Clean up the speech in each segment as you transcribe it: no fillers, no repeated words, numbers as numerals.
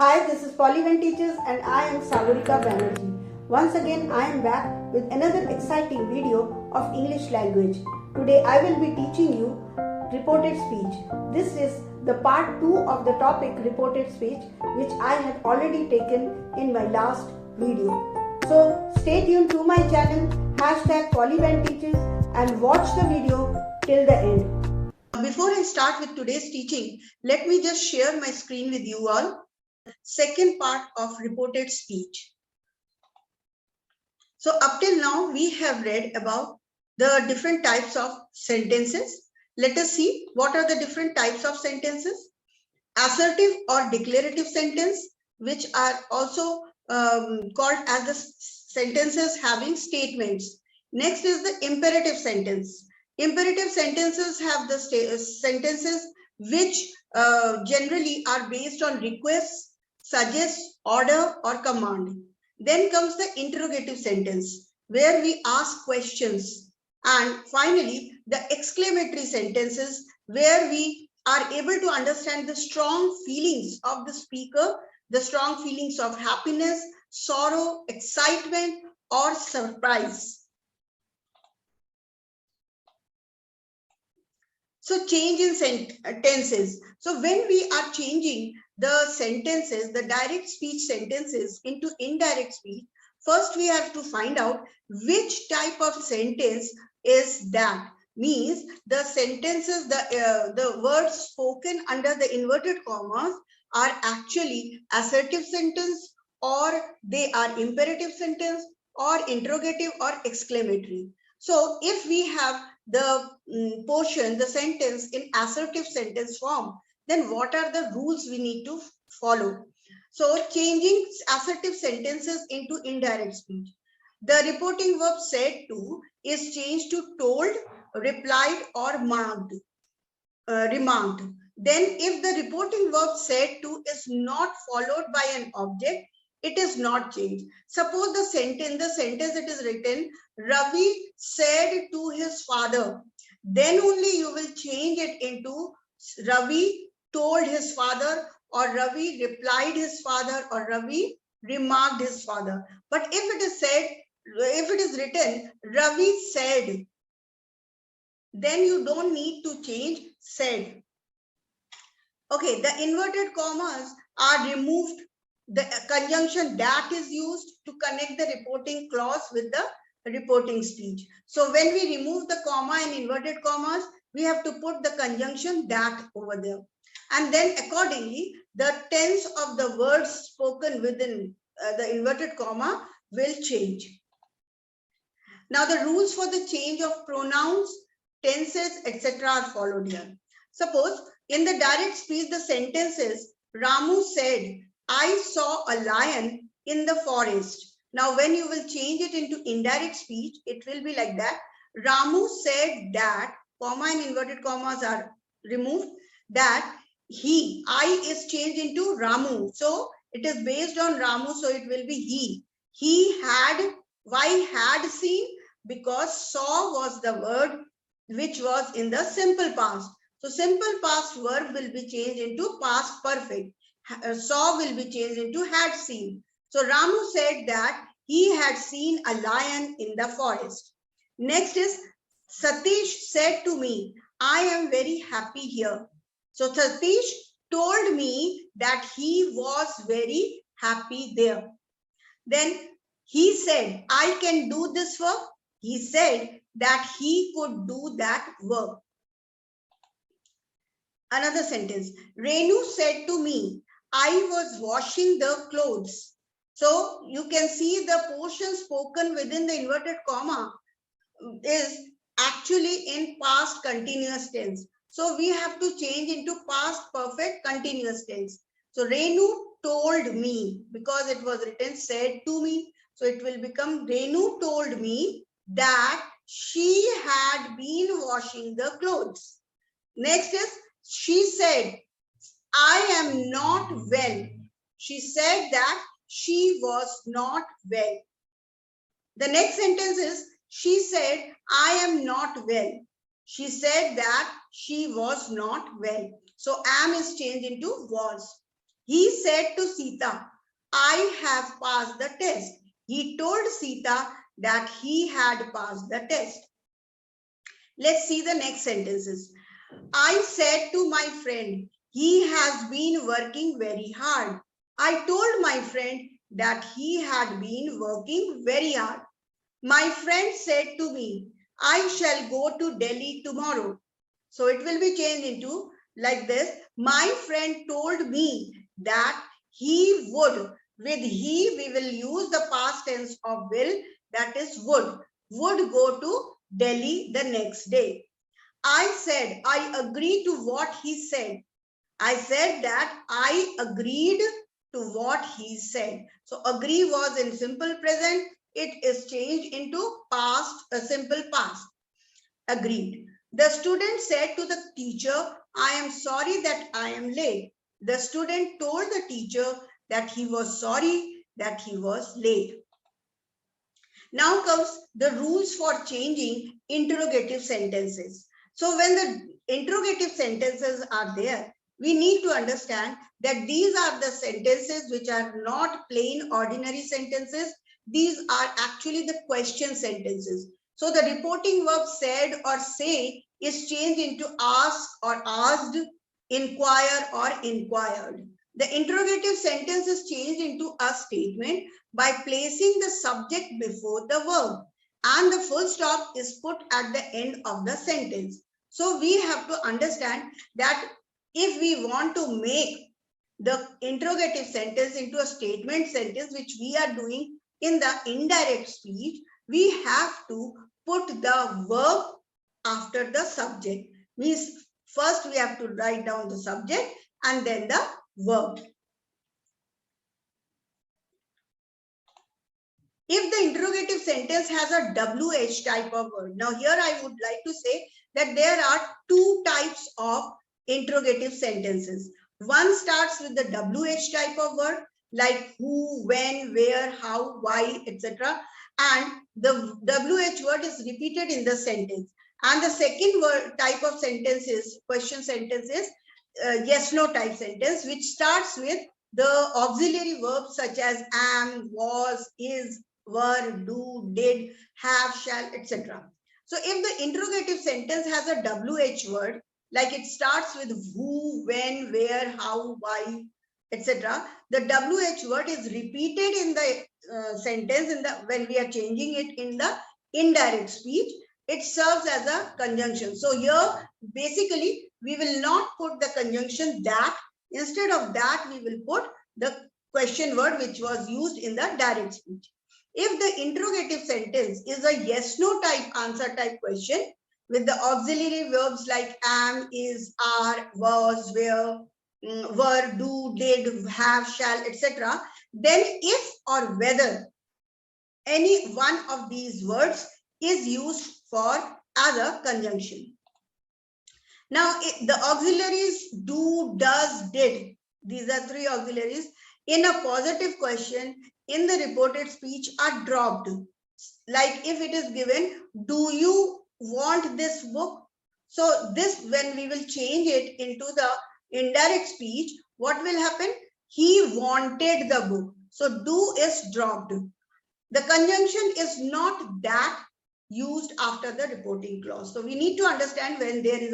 Hi, this is Polyven Teachers and I am Sagarika Banerjee. Once again, I am back with another exciting video of English language. Today, I will be teaching you reported speech. This is the part 2 of the topic reported speech, which I had already taken in my last video. So, stay tuned to my channel, #Polyven Teachers, and watch the video till the end. Before I start with today's teaching, let me just share my screen with you all. Second part of reported speech. So up till now, we have read about the different types of sentences. Let us see what are the different types of sentences. Assertive or declarative sentence, which are also called as the sentences having statements. Next is the imperative sentence. Imperative sentences have the sentences which generally are based on requests, suggest, order, or command. Then comes the interrogative sentence, where we ask questions. And finally, the exclamatory sentences, where we are able to understand the strong feelings of the speaker, the strong feelings of happiness, sorrow, excitement, or surprise. So change in tenses. So when we are changing the sentences, the direct speech sentences into indirect speech, first we have to find out which type of sentence is that. Means the sentences, the words spoken under the inverted commas are actually assertive sentence, or they are imperative sentence, or interrogative, or exclamatory. So if we have the portion, the sentence in assertive sentence form, then what are the rules we need to follow? So changing assertive sentences into indirect speech. The reporting verb said to is changed to told, replied, or remarked. Then if the reporting verb said to is not followed by an object, it is not changed. Suppose the sentence it is written, Ravi said to his father. Then only you will change it into Ravi told his father, or Ravi replied his father, or Ravi remarked his father. But if it is said, if it is written, Ravi said, then you don't need to change said. Okay, the inverted commas are removed. The conjunction that is used to connect the reporting clause with the reporting speech. So when we remove the comma in inverted commas, we have to put the conjunction that over there. And then accordingly, the tense of the words spoken within the inverted comma will change. Now the rules for the change of pronouns, tenses, etc. are followed here. Suppose in the direct speech, the sentence is, Ramu said, I saw a lion in the forest. Now, when you will change it into indirect speech, it will be like that. Ramu said that, comma and inverted commas are removed, that I is changed into Ramu. So, it is based on Ramu, so it will be he. He had, why had seen? Because saw was the word which was in the simple past. So simple past verb will be changed into past perfect. Saw will be changed into had seen. So Ramu said that he had seen a lion in the forest. Next is Satish said to me, I am very happy here. So Satish told me that he was very happy there. Then he said, I can do this work. He said that he could do that work. Another sentence. Renu said to me, I was washing the clothes. So you can see the portion spoken within the inverted comma is actually in past continuous tense. So we have to change into past perfect continuous tense. So Renu told me, because it was written said to me. So it will become Renu told me that she had been washing the clothes. Next is she said, I am not well. She said that she was not well. The next sentence is, she said, I am not well. She said that she was not well. So am is changed into was. He said to Sita, I have passed the test. He told Sita that he had passed the test. Let's see the next sentences. I said to my friend, he has been working very hard. I told my friend that he had been working very hard. My friend said to me, I shall go to Delhi tomorrow. So it will be changed into like this. My friend told me that he would. With he, we will use the past tense of will, that is would go to Delhi the next day. I said, I agree to what he said. I said that I agreed to what he said. So agree was in simple present. It is changed into past, a simple past. Agreed. The student said to the teacher, I am sorry that I am late. The student told the teacher that he was sorry that he was late. Now comes the rules for changing interrogative sentences. So when the interrogative sentences are there, we need to understand that these are the sentences which are not plain ordinary sentences. These are actually the question sentences. So the reporting verb said or say is changed into ask or asked, inquire or inquired. The interrogative sentence is changed into a statement by placing the subject before the verb, and the full stop is put at the end of the sentence. So we have to understand that if we want to make the interrogative sentence into a statement sentence, which we are doing in the indirect speech, we have to put the verb after the subject. Means first we have to write down the subject and then the verb. If the interrogative sentence has a WH type of word, now here I would like to say that there are two types of interrogative sentences. One starts with the WH type of word like who, when, where, how, why, etc. And the WH word is repeated in the sentence. And the second word type of sentence is question sentence is yes, no type sentence, which starts with the auxiliary verbs such as am, was, is, were, do, did, have, shall, etc. So if the interrogative sentence has a WH word, like it starts with who, when, where, how, why, etc., the WH word is repeated in the sentence when we are changing it in the indirect speech. It serves as a conjunction. So here, basically, we will not put the conjunction that. Instead of that, we will put the question word which was used in the direct speech. If the interrogative sentence is a yes-no type answer type question with the auxiliary verbs like am, is, are, was, were, do, did, have, shall, etc., then if or whether any one of these words is used for as a conjunction. Now, the auxiliaries do, does, did, these are three auxiliaries in a positive question in the reported speech are dropped. Like if it is given, do you want this book? So this, when we will change it into the indirect speech, what will happen? He wanted the book. So do is dropped. The conjunction is not that used after the reporting clause. So we need to understand when there is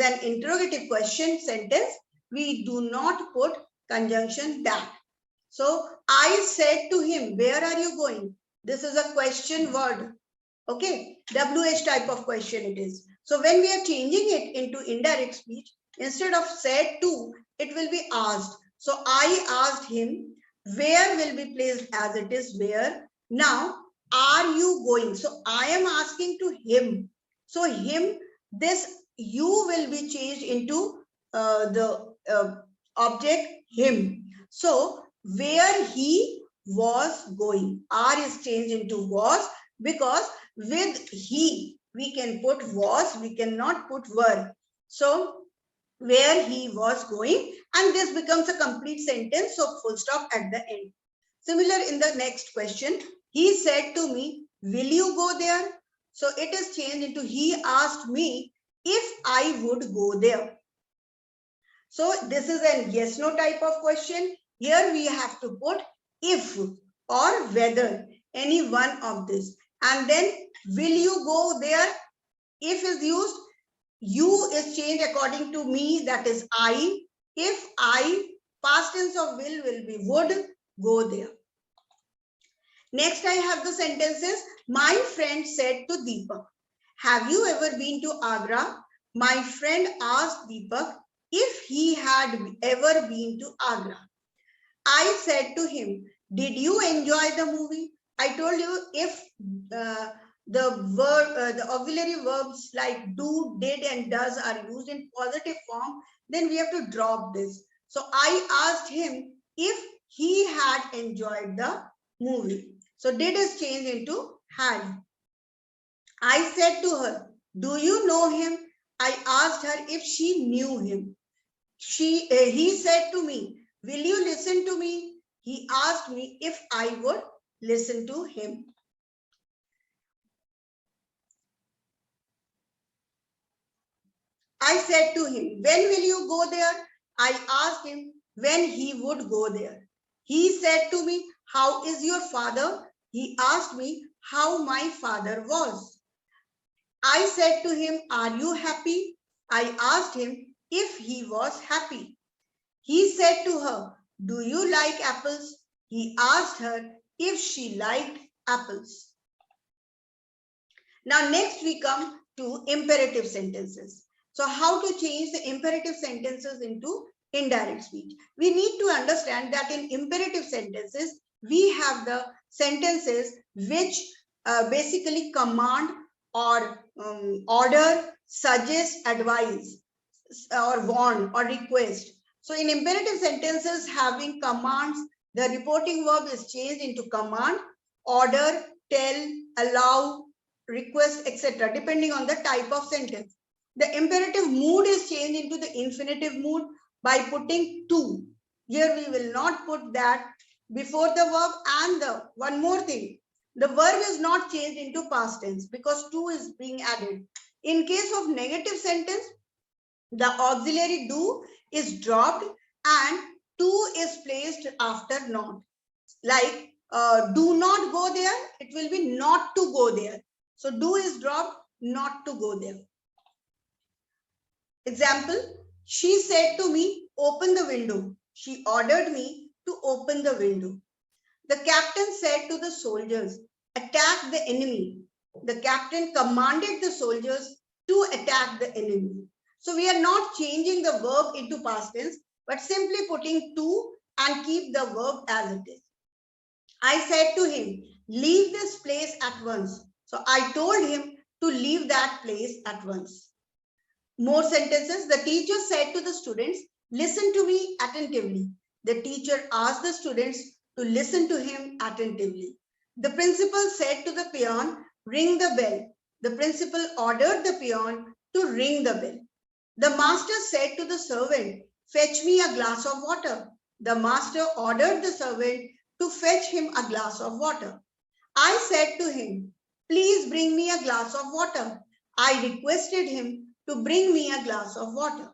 an interrogative question sentence, we do not put conjunction that. So I said to him, where are you going? This is a question word. Okay, WH type of question it is. So when we are changing it into indirect speech, instead of said to, it will be asked. So I asked him, where will be placed as it is where. Now, are you going? So I am asking to him. So him, this you will be changed into the object him. So where he was going, are is changed into was, because with he we can put was, we cannot put were. So where he was going, and this becomes a complete sentence, so full stop at the end. Similar in the next question, he said to me, will you go there? So it is changed into he asked me if I would go there. So this is a yes no type of question. Here we have to put if or whether, any one of this. And then will you go there? If is used, you is changed according to me, that is I. If I, past tense of will be would, go there. Next I have the sentences. My friend said to Deepak, have you ever been to Agra? My friend asked Deepak if he had ever been to Agra. I said to him, did you enjoy the movie? I told you if the auxiliary verbs like do, did, and does are used in positive form, then we have to drop this. So I asked him if he had enjoyed the movie. So did is changed into had. I said to her, do you know him? I asked her if she knew him. He said to me, will you listen to me? He asked me if I would listen to him. I said to him, when will you go there? I asked him when he would go there. He said to me, how is your father? He asked me how my father was. I said to him, are you happy? I asked him if he was happy. He said to her, do you like apples? He asked her if she liked apples. Now next we come to imperative sentences. So how to change the imperative sentences into indirect speech? We need to understand that in imperative sentences, we have the sentences which basically command or order, suggest, advise, or warn or request. So in imperative sentences having commands, the reporting verb is changed into command, order, tell, allow, request, etc. depending on the type of sentence. The imperative mood is changed into the infinitive mood by putting to. Here we will not put that before the verb. And the one more thing, the verb is not changed into past tense because to is being added. In case of negative sentence, the auxiliary do is dropped and to is placed after not. Like do not go there, it will be not to go there. So do is dropped, not to go there. Example, she said to me, open the window. She ordered me to open the window. The captain said to the soldiers, attack the enemy. The captain commanded the soldiers to attack the enemy. So we are not changing the verb into past tense, but simply putting to and keep the verb as it is. I said to him, leave this place at once. So I told him to leave that place at once. More sentences. The teacher said to the students, listen to me attentively. The teacher asked the students to listen to him attentively. The principal said to the peon, ring the bell. The principal ordered the peon to ring the bell. The master said to the servant, fetch me a glass of water. The master ordered the servant to fetch him a glass of water. I said to him, please bring me a glass of water. I requested him to bring me a glass of water.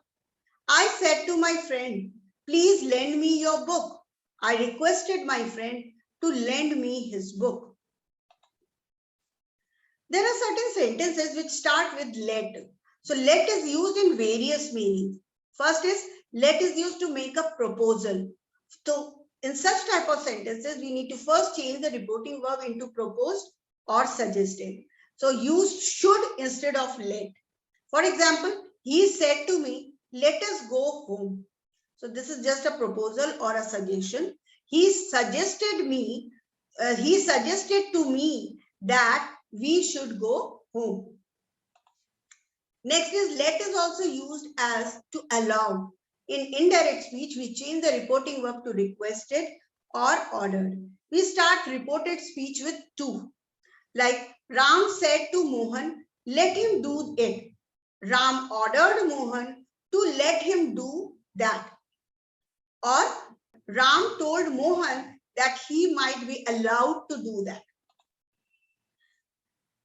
I said to my friend, please lend me your book. I requested my friend to lend me his book. There are certain sentences which start with let. So let is used in various meanings. First is let is used to make a proposal. So in such type of sentences, we need to first change the reporting verb into proposed or suggested. So use should instead of let. For example, he said to me, let us go home. So this is just a proposal or a suggestion. He suggested to me that we should go home. Next is let is also used as to allow. In indirect speech, we change the reporting verb to requested or ordered. We start reported speech with to. Like Ram said to Mohan, let him do it. Ram ordered Mohan to let him do that. Or Ram told Mohan that he might be allowed to do that.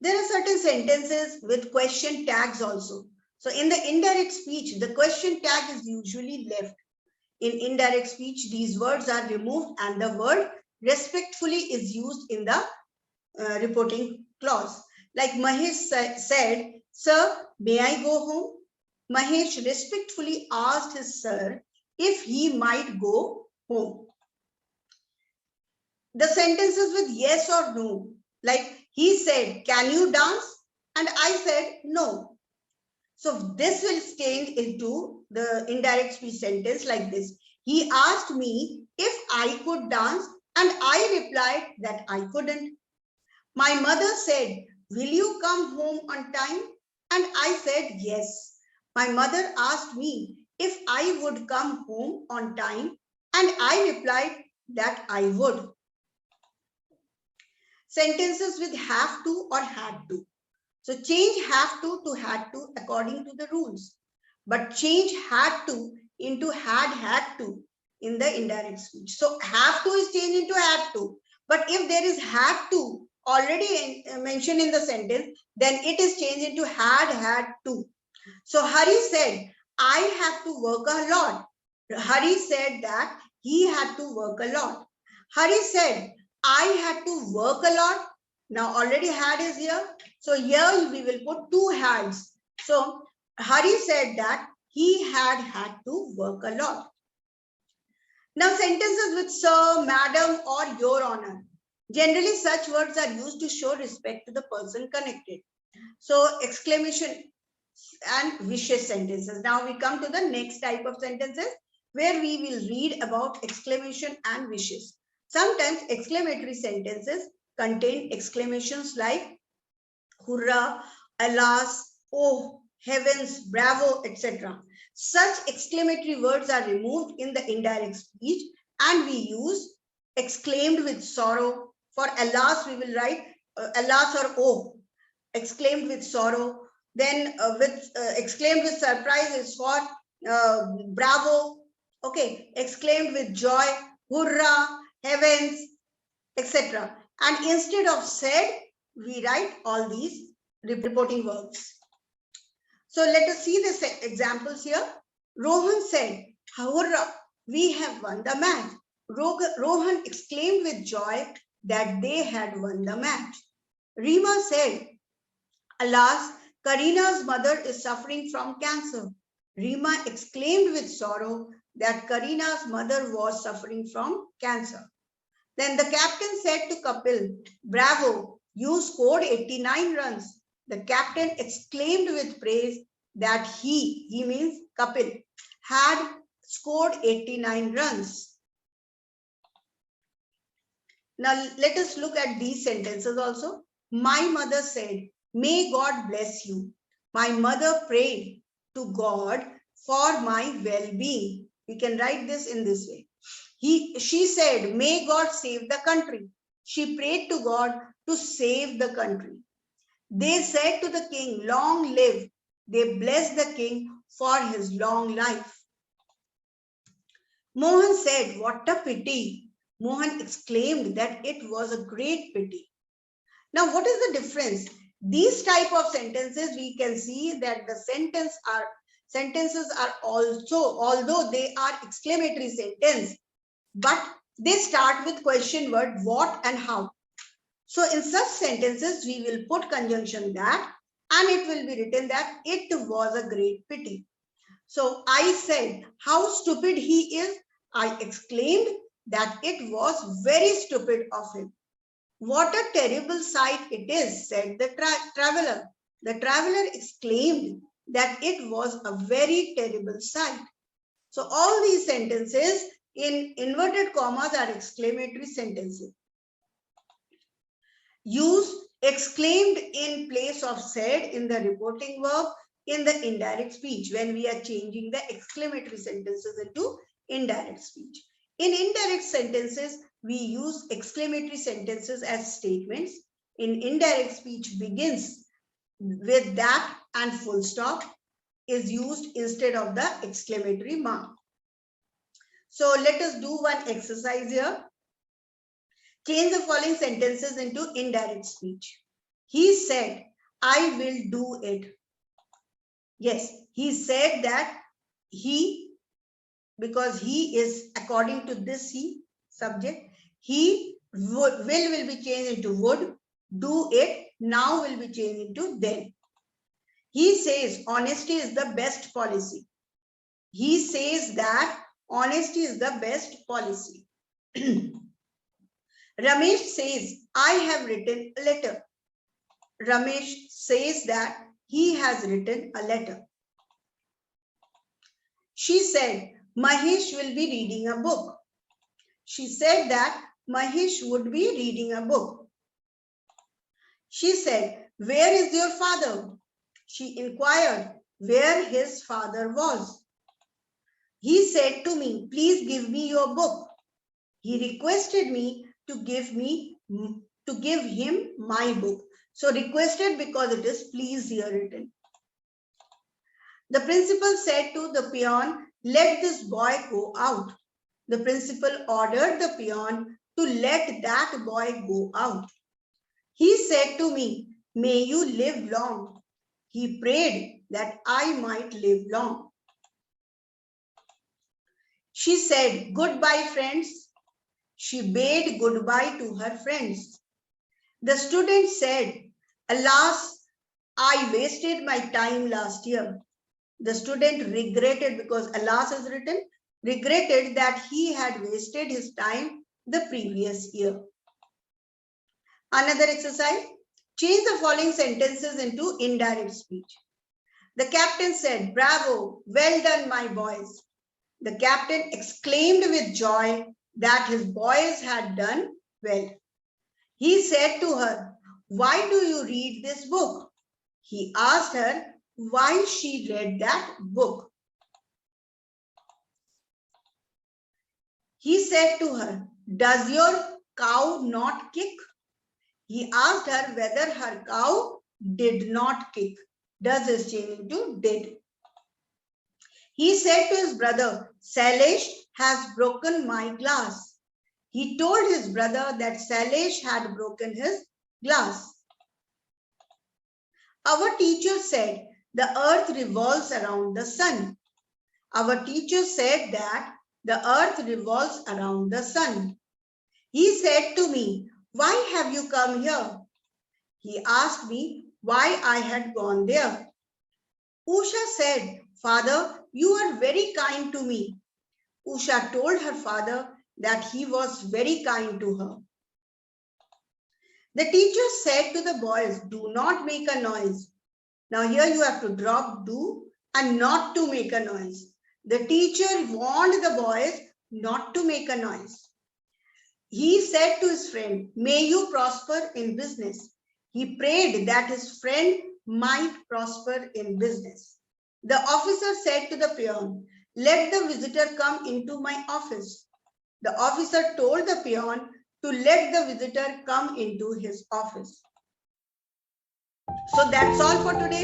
There are certain sentences with question tags also. So in the indirect speech, the question tag is usually left. In indirect speech, these words are removed and the word respectfully is used in the reporting clause. Like Mahesh said, "Sir, may I go home?" Mahesh respectfully asked his sir if he might go home. The sentences with yes or no, like he said, "Can you dance?" and I said, "No." So this will change into the indirect speech sentence like this. He asked me if I could dance and I replied that I couldn't. My mother said, "Will you come home on time?" And I said yes. My mother asked me if I would come home on time and I replied that I would. Sentences with have to or had to. So change have to had to according to the rules, but change had to into had to in the indirect speech. So have to is changed into had to, but if there is had to already mentioned in the sentence, then it is changed into had to. So Hari said, "I have to work a lot." Hari said that he had to work a lot. Hari said, "I had to work a lot." Now already had is here. So here we will put two hads. So Hari said that he had to work a lot. Now sentences with sir, madam or your honor. Generally such words are used to show respect to the person connected. So exclamation and wishes sentences. Now we come to the next type of sentences where we will read about exclamation and wishes. Sometimes exclamatory sentences contain exclamations like hurrah, alas, oh, heavens, bravo, etc. Such exclamatory words are removed in the indirect speech and we use exclaimed with sorrow. For alas, we will write alas or oh, exclaimed with sorrow. Then exclaimed with surprise is for bravo. Okay, exclaimed with joy, hurrah, heavens, etc. And instead of said, we write all these reporting verbs. So let us see the examples here. Rohan said, "Hurrah, we have won the match." Rohan exclaimed with joy that they had won the match. Rima said, "Alas, Karina's mother is suffering from cancer." Rima exclaimed with sorrow that Karina's mother was suffering from cancer. Then the captain said to Kapil, "Bravo, you scored 89 runs." The captain exclaimed with praise that he means Kapil, had scored 89 runs. Now let us look at these sentences also. My mother said, "May God bless you." My mother prayed to God for my well-being. We can write this in this way. She said, "May God save the country." She prayed to God to save the country. They said to the king, "Long live." They blessed the king for his long life. Mohan said, "What a pity." Mohan exclaimed that it was a great pity. Now, what is the difference? These type of sentences, we can see that the sentences are also, although they are exclamatory sentence, but they start with question word what and how. So in such sentences, we will put conjunction that and it will be written that it was a great pity. So I said, "How stupid he is." I exclaimed that it was very stupid of him. "What a terrible sight it is," said the traveler. The traveler exclaimed that it was a very terrible sight. So all these sentences in inverted commas are exclamatory sentences. Use exclaimed in place of said in the reporting verb in the indirect speech when we are changing the exclamatory sentences into indirect speech. In indirect sentences, we use exclamatory sentences as statements. In indirect speech begins with that and full stop is used instead of the exclamatory mark. So let us do one exercise here. Change the following sentences into indirect speech. He said, "I will do it." Yes, he said that because he is according to this subject, he will be changed into would, do it, now will be changed into then. He says honesty is the best policy. He says that honesty is the best policy. Ramesh says, I have written a letter. Ramesh says that he has written a letter. She said, Mahesh will be reading a book. She said that Mahesh would be reading a book. She said, where is your father? She inquired where his father was. He said to me, please give me your book. He requested me to give him my book. So requested because it is please here written. The principal said to the peon, let this boy go out. The principal ordered the peon to let that boy go out. He said to me, may you live long. He prayed that I might live long. She said, goodbye, friends. She bade goodbye to her friends. The student said, alas, I wasted my time last year. The student regretted, because alas is written, regretted that he had wasted his time the previous year. Another exercise, change the following sentences into indirect speech. The captain said, bravo, well done, my boys. The captain exclaimed with joy that his boys had done well. He said to her, why do you read this book? He asked her why she read that book. He said to her, does your cow not kick? He asked her whether her cow did not kick. Does is changed to did. He said to his brother, Sailesh has broken my glass. He told his brother that Sailesh had broken his glass. Our teacher said the earth revolves around the sun. Our teacher said that the earth revolves around the sun. He said to me, why have you come here? He asked me why I had gone there. Usha said, Father, you are very kind to me. Usha told her father that he was very kind to her. The teacher said to the boys, do not make a noise. Now here you have to drop do and not to make a noise. The teacher warned the boys not to make a noise. He said to his friend, may you prosper in business. He prayed that his friend might prosper in business. The officer said to the peon, let the visitor come into my office. The officer told the peon to let the visitor come into his office. So that's all for today.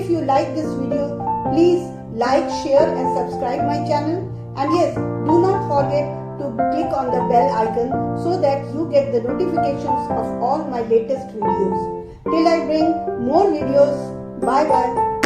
If you like this video, please like, share and subscribe my channel. And yes, do not forget to click on the bell icon so that you get the notifications of all my latest videos. Till I bring more videos, bye bye.